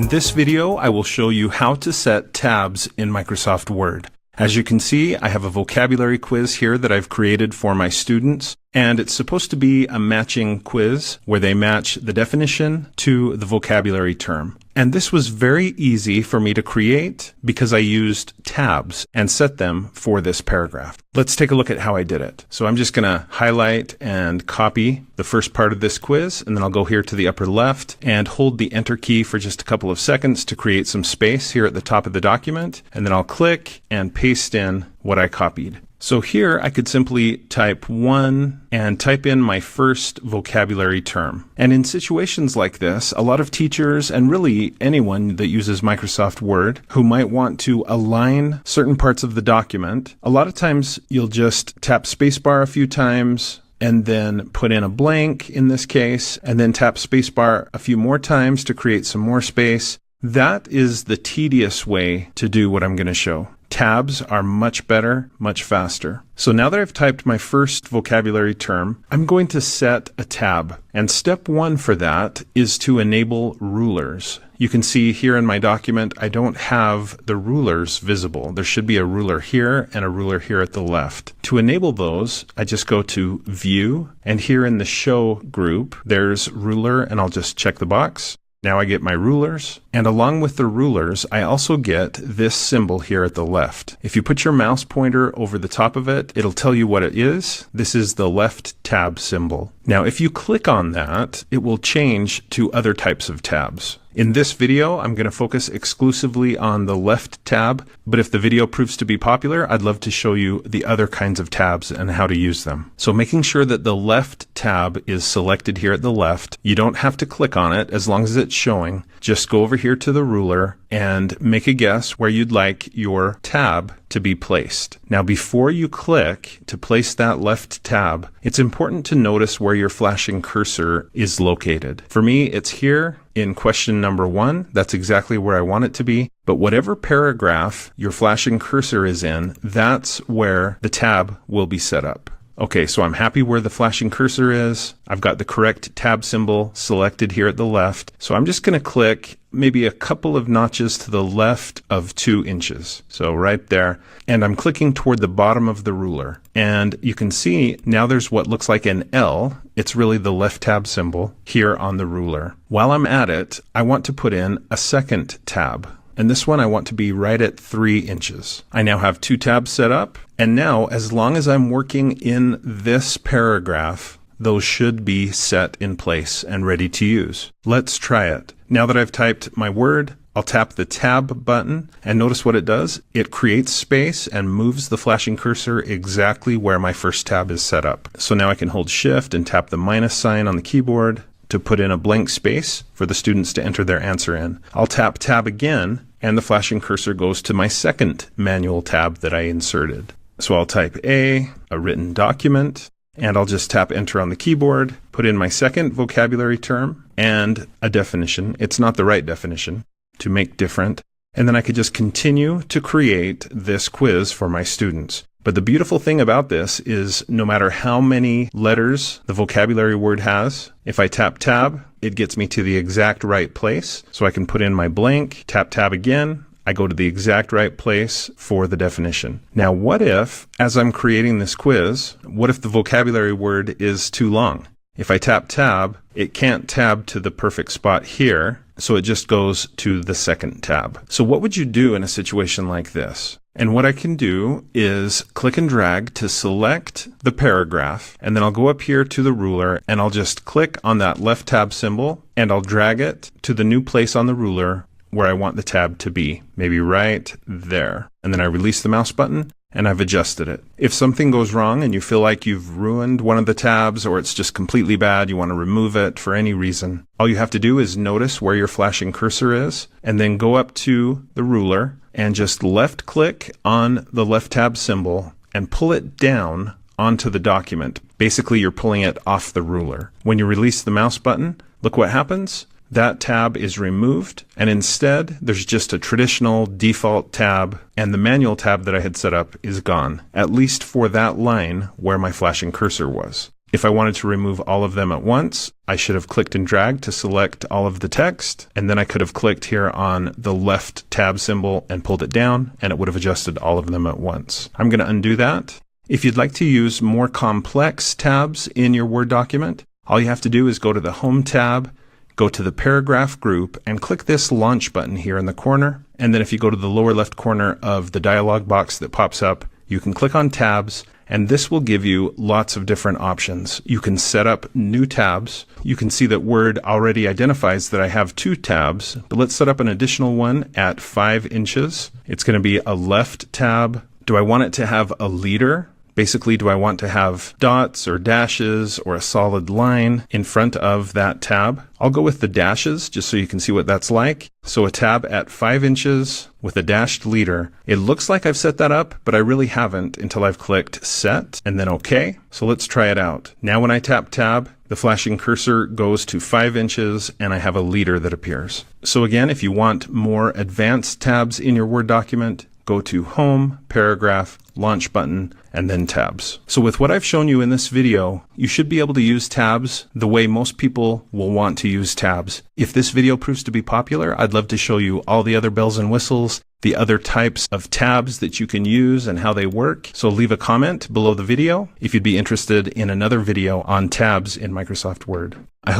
In this video, I will show you how to set tabs in Microsoft Word. As you can see, I have a vocabulary quiz here that I've created for my students, and it's supposed to be a matching quiz where they match the definition to the vocabulary term. And this was very easy for me to create because I used tabs and set them for this paragraph. Let's take a look at how I did it. So I'm just going to highlight and copy the first part of this quiz, and then I'll go here to the upper left and hold the Enter key for just a couple of seconds to create some space here at the top of the document, and then I'll click and paste in what I copied. So here I could simply type 1 and type in my first vocabulary term. And in situations like this, a lot of teachers and really anyone that uses Microsoft Word who might want to align certain parts of the document, a lot of times you'll just tap spacebar a few times and then put in a blank in this case, and then tap spacebar a few more times to create some more space. That is the tedious way to do what I'm going to show. Tabs are much better, much faster. So now that I've typed my first vocabulary term, I'm going to set a tab. And step 1 for that is to enable rulers. You can see here in my document, I don't have the rulers visible. There should be a ruler here and a ruler here at the left. To enable those, I just go to View, and here in the Show group, there's Ruler, and I'll just check the box. Now I get my rulers, and along with the rulers, I also get this symbol here at the left. If you put your mouse pointer over the top of it, it'll tell you what it is. This is the left tab symbol. Now, if you click on that, it will change to other types of tabs. In this video, I'm going to focus exclusively on the left tab, but if the video proves to be popular, I'd love to show you the other kinds of tabs and how to use them. So making sure that the left tab is selected here at the left, you don't have to click on it as long as it's showing. Just go over here to the ruler and make a guess where you'd like your tab to be placed. Now, before you click to place that left tab, it's important to notice where your flashing cursor is located. For me, it's here in question number 1. That's exactly where I want it to be. But whatever paragraph your flashing cursor is in, that's where the tab will be set up. Okay, so I'm happy where the flashing cursor is. I've got the correct tab symbol selected here at the left. So I'm just going to click maybe a couple of notches to the left of 2 inches. So right there. And I'm clicking toward the bottom of the ruler. And you can see now there's what looks like an L. It's really the left tab symbol here on the ruler. While I'm at it, I want to put in a second tab. And this one I want to be right at 3 inches. I now have 2 tabs set up. And now, as long as I'm working in this paragraph, those should be set in place and ready to use. Let's try it. Now that I've typed my word, I'll tap the Tab button, and notice what it does. It creates space and moves the flashing cursor exactly where my first tab is set up. So now I can hold Shift and tap the minus sign on the keyboard to put in a blank space for the students to enter their answer in. I'll tap Tab again, and the flashing cursor goes to my second manual tab that I inserted. So I'll type a written document, and I'll just tap Enter on the keyboard, put in my second vocabulary term, and a definition. It's not the right definition, to make different. And then I could just continue to create this quiz for my students. But the beautiful thing about this is no matter how many letters the vocabulary word has, if I tap Tab, it gets me to the exact right place. So I can put in my blank, tap Tab again, I go to the exact right place for the definition. Now, what if, as I'm creating this quiz, what if the vocabulary word is too long? If I tap Tab, it can't tab to the perfect spot here, so it just goes to the second tab. So what would you do in a situation like this? And what I can do is click and drag to select the paragraph, and then I'll go up here to the ruler, and I'll just click on that left tab symbol, and I'll drag it to the new place on the ruler where I want the tab to be, maybe right there. And then I release the mouse button, and I've adjusted it. If something goes wrong and you feel like you've ruined one of the tabs, or it's just completely bad, you want to remove it for any reason, all you have to do is notice where your flashing cursor is, and then go up to the ruler and just left click on the left tab symbol and pull it down onto the document. Basically, you're pulling it off the ruler. When you release the mouse button, look what happens. That tab is removed, and instead there's just a traditional default tab, and the manual tab that I had set up is gone, at least for that line where my flashing cursor was. If I wanted to remove all of them at once, I should have clicked and dragged to select all of the text, and then I could have clicked here on the left tab symbol and pulled it down, and it would have adjusted all of them at once. I'm going to undo that. If you'd like to use more complex tabs in your Word document, all you have to do is go to the Home tab, go to the Paragraph group, and click this Launch button here in the corner. And then if you go to the lower left corner of the dialog box that pops up, you can click on Tabs, and this will give you lots of different options. You can set up new tabs. You can see that Word already identifies that I have 2 tabs, but let's set up an additional one at 5 inches. It's going to be a left tab. Do I want it to have a leader? Basically, do I want to have dots or dashes or a solid line in front of that tab? I'll go with the dashes just so you can see what that's like. So a tab at 5 inches with a dashed leader. It looks like I've set that up, but I really haven't until I've clicked Set and then OK. So let's try it out. Now when I tap Tab, the flashing cursor goes to 5 inches and I have a leader that appears. So again, if you want more advanced tabs in your Word document, go to Home, Paragraph, Launch button, and then Tabs. So with what I've shown you in this video, you should be able to use tabs the way most people will want to use tabs. If this video proves to be popular, I'd love to show you all the other bells and whistles, the other types of tabs that you can use and how they work. So leave a comment below the video if you'd be interested in another video on tabs in Microsoft Word. I hope